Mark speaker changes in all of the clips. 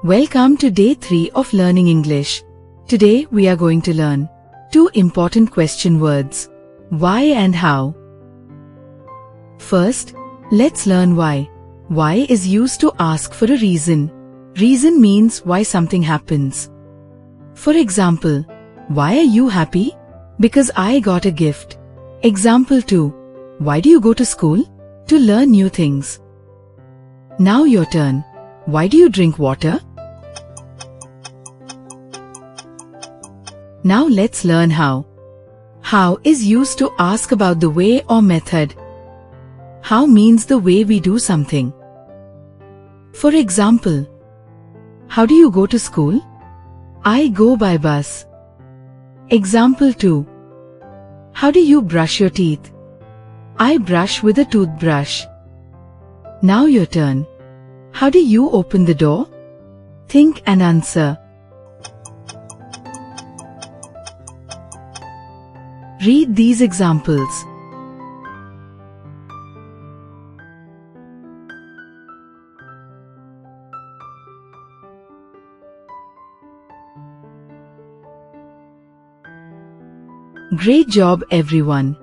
Speaker 1: Welcome to day 3 of learning English. Today we are going to learn 2 important question words, why and how. First, let's learn why. Why is used to ask for a reason. Reason means why something happens. For example, why are you happy? Because I got a gift. Example 2. Why do you go to school? To learn new things. Now your turn. Why do you drink water? Now let's learn how. How is used to ask about the way or method. How means the way we do something. For example, how do you go to school? I go by bus. Example 2. How do you brush your teeth? I brush with a toothbrush. Now your turn. How do you open the door? Think and answer. Read these examples. Great job everyone.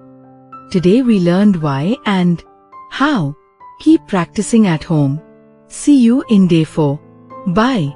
Speaker 1: Today we learned why and how. Keep practicing at home. See you in day 4. Bye.